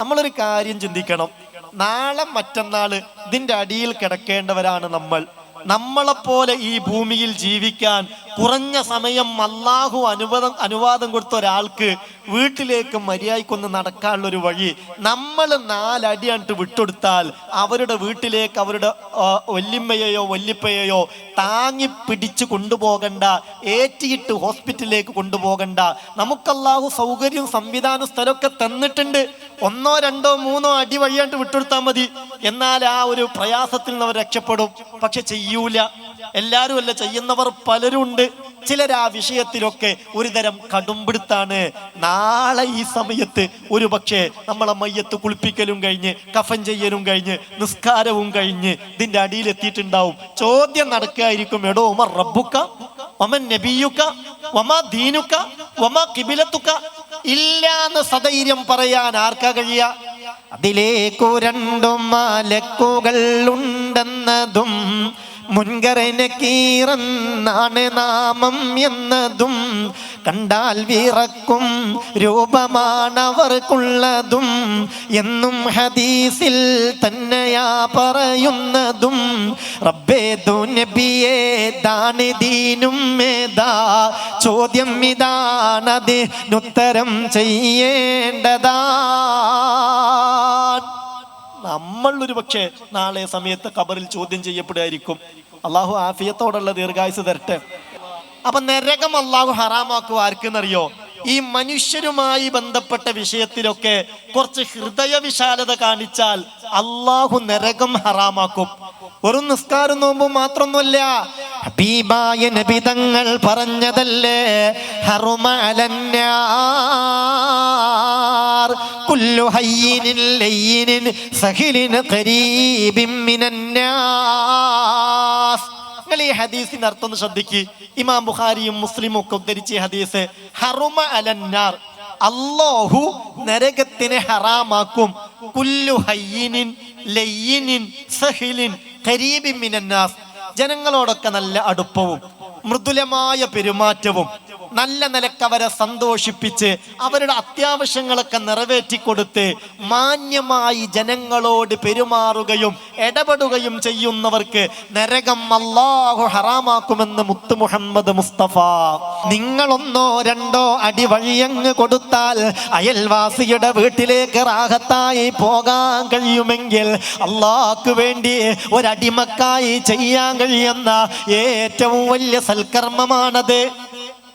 നമ്മളൊരു കാര്യം ചിന്തിക്കണം. നാളെ മറ്റന്നാള് ഇതിന്റെ അടിയിൽ കിടക്കേണ്ടവരാണ് നമ്മളെപ്പോലെ ഈ ഭൂമിയിൽ ജീവിക്കാൻ കുറഞ്ഞ സമയം അല്ലാഹു അനുവാദം കൊടുത്ത ഒരാൾക്ക് വീട്ടിലേക്ക് മര്യാദക്കൊന്ന് നടക്കാനുള്ളൊരു വഴി നമ്മൾ 4 അടിയാണ്ട് വിട്ടുകൊടുത്താൽ അവരുടെ വീട്ടിലേക്ക് അവരുടെ വല്യമ്മയെയോ വല്യപ്പയെയോ താങ്ങി പിടിച്ച് കൊണ്ടുപോകണ്ട, ഏറ്റിയിട്ട് ഹോസ്പിറ്റലിലേക്ക് കൊണ്ടുപോകണ്ട. നമുക്കല്ലാഹു സൗകര്യം സംവിധാനം സ്ഥലമൊക്കെ തന്നിട്ടുണ്ട്. 1, 2, 3 അടി വഴിയാണ്ട് വിട്ടുകൊടുത്താൽ മതി. എന്നാൽ ആ ഒരു പ്രയാസത്തിൽ നിന്ന് അവർ രക്ഷപ്പെടും. പക്ഷെ ചെയ്യൂല. എല്ലാവരും അല്ല, ചെയ്യുന്നവർ പലരും ഉണ്ട്. ചിലർ ആ വിഷയത്തിലൊക്കെ ഒരു തരം കടുംപിടുത്താണ്. നാളെ ഈ സമയത്ത് ഒരു പക്ഷേ നമ്മളെ മയ്യത്ത് കുളിപ്പിക്കലും കഴിഞ്ഞ് കഫൻ ചെയ്യലും കഴിഞ്ഞ് നിസ്കാരവും കഴിഞ്ഞ് ഇതിന്റെ അടിയിലെത്തിയിട്ടുണ്ടാവും. ചോദ്യം നടക്കുകയായിരിക്കും, എടോ ഉമർ റബ്ബുക്ക വമൻ നബിയുക വമാ ദീനുക വമാ ഖിബിലതുക. ഇല്ലാന്ന് സധൈര്യം പറയാൻ ആർക്കാ കഴിയ? അതിലേക്കു 2 മലക്കുകൾ ഉണ്ടെന്നതും മുൻകരനക്കീറെന്നാണ് നാമം എന്നതും കണ്ടാൽ വിറക്കും രൂപമാണവർക്കുള്ളതും എന്നും ഹദീസിൽ തന്നെയാ പറയുന്നതും. റബ്ബേതു നബിയേ ദാനി ദീനും മേദാ, ചോദ്യം ഇതാണതിനുത്തരം ചെയ്യേണ്ടതാ. നമ്മൾ ഒരു പക്ഷേ നാളെ സമയത്ത് ഖബറിൽ ചോദ്യം ചെയ്യപ്പെടുമായിരിക്കും. അള്ളാഹു ആഫിയത്തോടുള്ള ദീർഘായുസ് തരട്ടെ. അപ്പൊ നരകം അള്ളാഹു ഹറാമാക്കുക ആർക്കെന്നറിയോ? ഈ മനുഷ്യരുമായി ബന്ധപ്പെട്ട വിഷയത്തിലൊക്കെ കുറച്ച് ഹൃദയ വിശാലത കാണിച്ചാൽ അള്ളാഹു നരകം ഹറാമാക്കും. ഒരു നിസ്കാരം നോമ്പും മാത്രമൊന്നുമല്ല, ഹബീബായ നബി തങ്ങൾ പറഞ്ഞതല്ലേ, ഹറുമ അലന്നാർ കുല്ലു ഹയ്യിനിൻ ലയ്യിനിൻ സഹിലിൻ ഖരീബിൻ മിനന്നാസ്. നിങ്ങൾ ഈ ഹദീസിന്റെ അർത്ഥം ഒന്ന് ശ്രദ്ധിക്ക്. ഇമാം ബുഖാരിയും മുസ്ലിമും ഒക്കെ ഉദ്ധരിച്ച ഹദീസ്, ഹറുമ അലന്നാർ, അല്ലാഹു നരകത്തിനെ ഹറാമാക്കും. കുല്ലു ഹയ്യിനിൻ ലയ്യിനിൻ സഹിലിൻ ഖരീബിൻ മിനന്നാസ്. ജനങ്ങളോടൊക്കെ നല്ല അടുപ്പവും മൃദുലമായ പെരുമാറ്റവും നല്ല നിലക്ക് അവരെ സന്തോഷിപ്പിച്ച് അവരുടെ അത്യാവശ്യങ്ങളൊക്കെ നിറവേറ്റിക്കൊടുത്ത് മാന്യമായി ജനങ്ങളോട് പെരുമാറുകയും ഇടപെടുകയും ചെയ്യുന്നവർക്ക് നരകം അല്ലാഹു ഹറാമാക്കുമെന്ന് മുത്ത് മുഹമ്മദ് മുസ്തഫ. നിങ്ങൾ 1, 2 അടി വഴിയങ്ങ് കൊടുത്താൽ അയൽവാസിയുടെ വീട്ടിലേക്ക് റാഹത്തായി പോകാൻ കഴിയുമെങ്കിൽ അല്ലാഹുക്ക് വേണ്ടി ഒരടിമക്കായി ചെയ്യാൻ കഴിയുന്ന ഏറ്റവും വലിയ സൽക്കർമ്മമാണത്.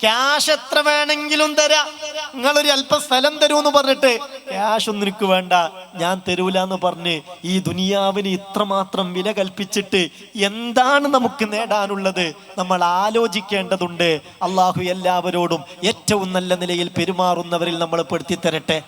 ക്യാഷ് എത്ര വേണമെങ്കിലും തരാം, നിങ്ങളൊരു അല്പം സ്ഥലം തരൂന്ന് പറഞ്ഞിട്ട് ക്യാഷ് ഒന്നും എനിക്ക് വേണ്ട, ഞാൻ തരൂല എന്ന് പറഞ്ഞ് ഈ ദുനിയാവിന് ഇത്രമാത്രം വില കൽപ്പിച്ചിട്ട് എന്താണ് നമുക്ക് നേടാനുള്ളത്? നമ്മൾ ആലോചിക്കേണ്ടതുണ്ട്. അള്ളാഹു എല്ലാവരോടും ഏറ്റവും നല്ല നിലയിൽ പെരുമാറുന്നവരിൽ നമ്മൾ പെടുത്തി തരട്ടെ.